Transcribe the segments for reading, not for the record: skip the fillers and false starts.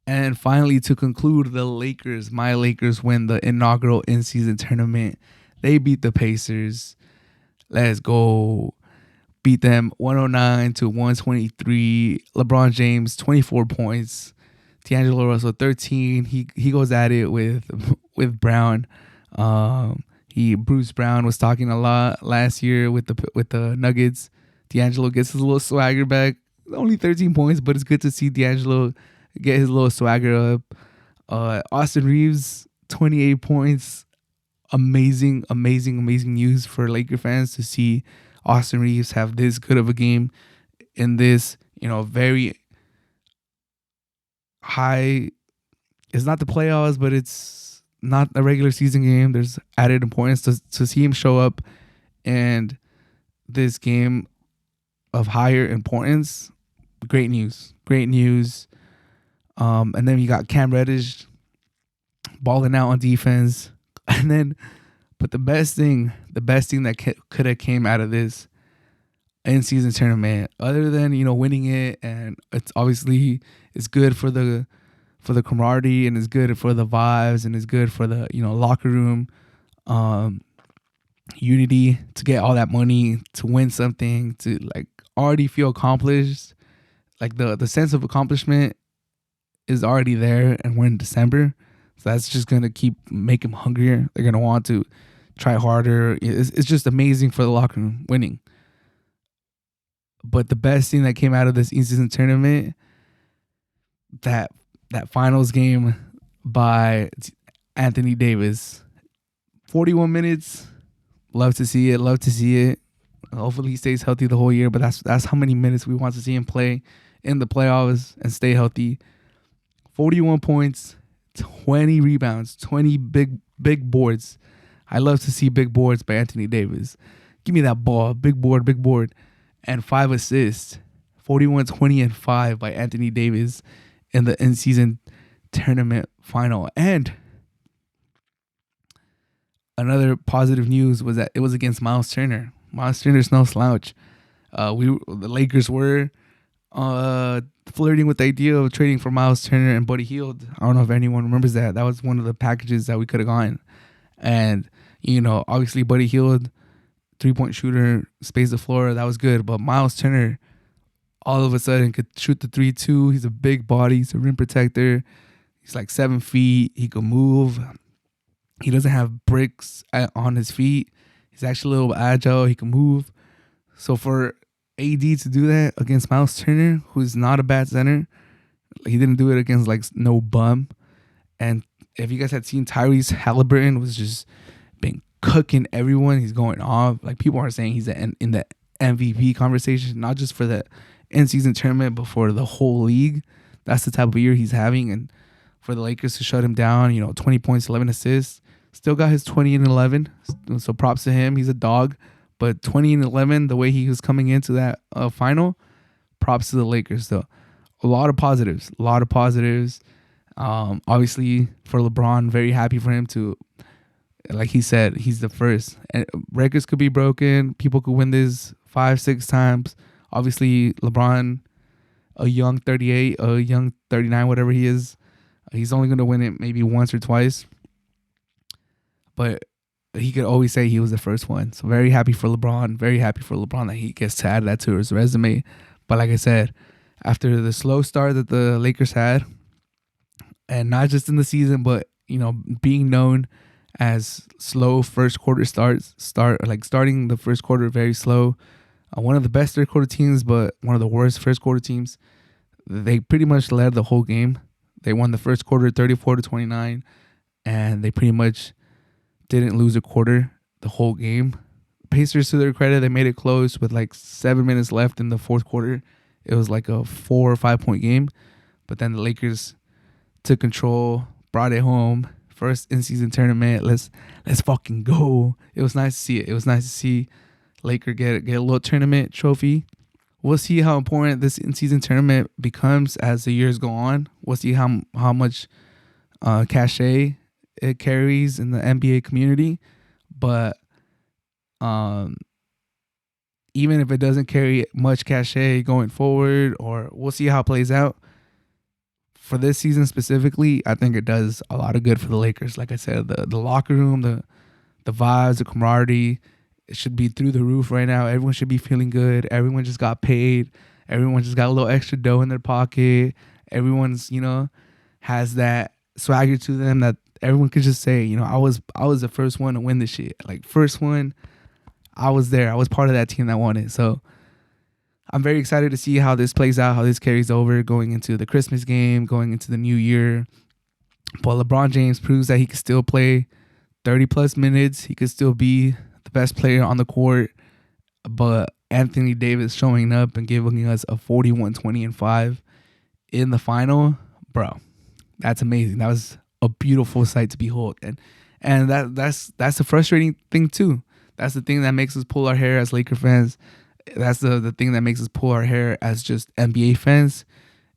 And finally, to conclude, the Lakers, my Lakers, win the inaugural in-season tournament. They beat the Pacers. Let's go. Beat them 109 to 123. LeBron James, 24 points. D'Angelo Russell, 13. He goes at it with Brown. Bruce Brown was talking a lot last year with the Nuggets. D'Angelo gets his little swagger back. Only 13 points, but it's good to see D'Angelo get his little swagger up. Austin Reaves, 28 points. Amazing news for Laker fans to see Austin Reaves have this good of a game in this, very high. It's not the playoffs, but it's not a regular season game. There's added importance to see him show up in this game of higher importance. Great news. And then you got Cam Reddish balling out on defense. And then, but the best thing that could have came out of this in-season tournament, other than winning it, and it's obviously it's good for the camaraderie, and it's good for the vibes, and it's good for the locker room unity, to get all that money, to win something, to like already feel accomplished. Like the sense of accomplishment is already there, and we're in December. So that's just going to keep make them hungrier. They're going to want to try harder. It's just amazing for the locker room winning. But the best thing that came out of this in-season tournament, that finals game by Anthony Davis. 41 minutes. Love to see it. Hopefully he stays healthy the whole year, but that's how many minutes we want to see him play in the playoffs and stay healthy. 41 points. 20 rebounds, 20 big boards. I love to see big boards by Anthony Davis. Give me that ball, big board. And 5 assists, 41, 20, and 5 by Anthony Davis in the in-season tournament final. And another positive news was that it was against Miles Turner. Miles Turner's no slouch. The Lakers were flirting with the idea of trading for Miles Turner and Buddy Hield. I don't know if anyone remembers that. That was one of the packages that we could have gotten. And, obviously Buddy Hield, 3-point shooter, space the floor. That was good. But Miles Turner, all of a sudden, could shoot the 3-2. He's a big body. He's a rim protector. He's like 7 feet. He can move. He doesn't have bricks on his feet. He's actually a little agile. He can move. So for AD to do that against Miles Turner, who's not a bad center, he didn't do it against like no bum. And if you guys had seen, Tyrese Halliburton was just been cooking everyone. He's going off. Like, people are saying he's in the MVP conversation, not just for the in-season tournament, but for the whole league. That's the type of year he's having. And for the Lakers to shut him down, 20 points, 11 assists, still got his 20 and 11. So props to him. He's a dog. But 20 and 11, the way he was coming into that final, props to the Lakers, though. A lot of positives. Obviously, for LeBron, very happy for him to, like he said, he's the first. And records could be broken. People could win this 5-6 times. Obviously, LeBron, a young 38, a young 39, whatever he is, he's only going to win it maybe once or twice. But he could always say he was the first one. So very happy for LeBron. That he gets to add that to his resume. But like I said, after the slow start that the Lakers had, and not just in the season, but being known as slow first quarter starting the first quarter very slow. One of the best third quarter teams, but one of the worst first quarter teams. They pretty much led the whole game. They won the first quarter 34-29, and they pretty much didn't lose a quarter the whole game. Pacers, to their credit, they made it close with like 7 minutes left in the fourth quarter. It was like a 4 or 5 point game. But then the Lakers took control, brought it home. First in-season tournament. Let's fucking go. It was nice to see it. It was nice to see Laker get a little tournament trophy. We'll see how important this in-season tournament becomes as the years go on. We'll see how much cachet it carries in the NBA community. But even if it doesn't carry much cachet going forward, or we'll see how it plays out, for this season specifically, I think it does a lot of good for the Lakers. Like I said, the locker room, the vibes, the camaraderie, it should be through the roof right now. Everyone should be feeling good. Everyone just got paid. Everyone just got a little extra dough in their pocket. Everyone's, has that swagger to them that everyone could just say, I was the first one to win this shit. Like first one, I was there. I was part of that team that won it. So I'm very excited to see how this plays out, how this carries over going into the Christmas game, going into the new year. But LeBron James proves that he can still play 30 plus minutes. He could still be the best player on the court. But Anthony Davis showing up and giving us a 41, 20, and 5 in the final, bro, that's amazing. That was a beautiful sight to behold. And that's the frustrating thing too. That's the thing that makes us pull our hair as Laker fans. That's the thing that makes us pull our hair as just NBA fans,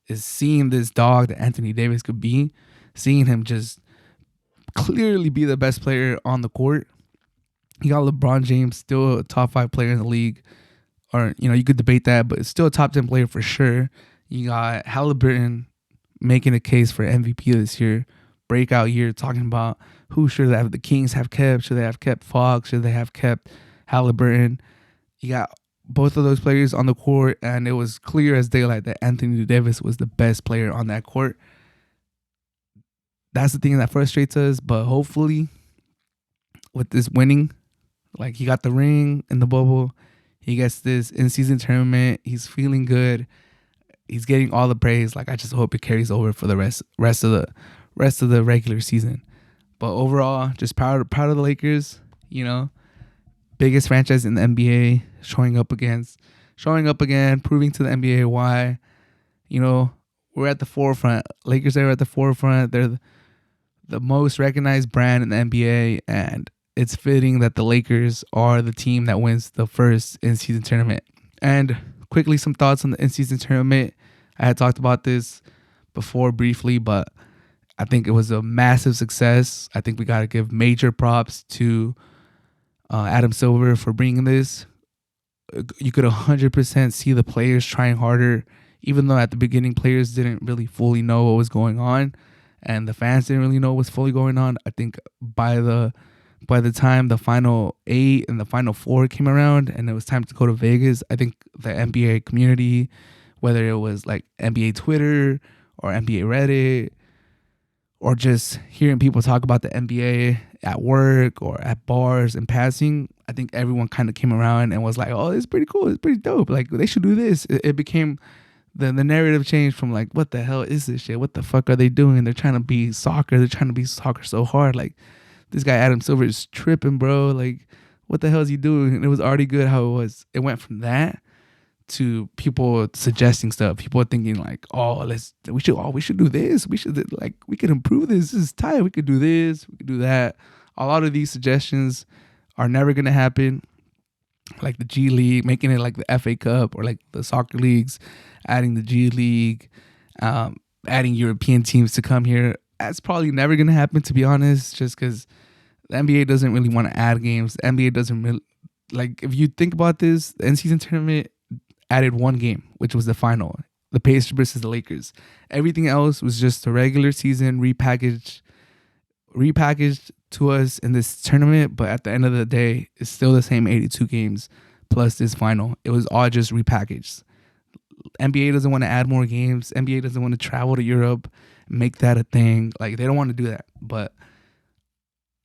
is seeing this dog that Anthony Davis could be, seeing him just clearly be the best player on the court. You got LeBron James, still a top 5 player in the league, or you could debate that, but it's still a top 10 player for sure. You got Halliburton making a case for MVP this year, breakout year, talking about who should the Kings have kept. Should they have kept Fox? Should they have kept Halliburton? You got both of those players on the court, and it was clear as daylight that Anthony Davis was the best player on that court. That's the thing that frustrates us, but hopefully with this winning, like he got the ring in the bubble, he gets this in-season tournament, he's feeling good, he's getting all the praise. Like I just hope it carries over for the rest of the regular season. But overall, just proud of the Lakers, biggest franchise in the NBA, showing up again, proving to the NBA why, we're at the forefront. Lakers are at the forefront. They're the most recognized brand in the NBA, and it's fitting that the Lakers are the team that wins the first in-season tournament. And quickly, some thoughts on the in-season tournament. I had talked about this before briefly, but I think it was a massive success. I think we got to give major props to Adam Silver for bringing this. You could 100% see the players trying harder, even though at the beginning players didn't really fully know what was going on, and the fans didn't really know what was fully going on. I think by the time the final 8 and the final 4 came around and it was time to go to Vegas, I think the NBA community, whether it was like NBA Twitter or NBA Reddit, or just hearing people talk about the NBA at work or at bars and passing, I think everyone kind of came around and was like, oh, it's pretty cool. It's pretty dope. Like, they should do this. It became, the narrative changed from like, what the hell is this shit? What the fuck are they doing? They're trying to be soccer. They're trying to be soccer so hard. Like, this guy Adam Silver is tripping, bro. Like, what the hell is he doing? And it was already good how it was. It went from that to people suggesting stuff. People thinking like, oh, we should do this. We could improve this. This is tight. We could do this. We could do that. A lot of these suggestions are never gonna happen. Like the G League, making it like the FA Cup, or like the soccer leagues, adding the G League, adding European teams to come here. That's probably never gonna happen, to be honest, just because the NBA doesn't really want to add games. The NBA doesn't really, like, if you think about this, the in-season tournament added one game, which was the final, the Pacers versus the Lakers. Everything else was just a regular season repackaged to us in this tournament, but at the end of the day, it's still the same 82 games plus this final. It was all just repackaged. NBA doesn't want to add more games. NBA doesn't want to travel to Europe, make that a thing. Like, they don't want to do that. But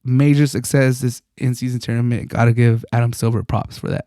major success this in-season tournament. Gotta give Adam Silver props for that.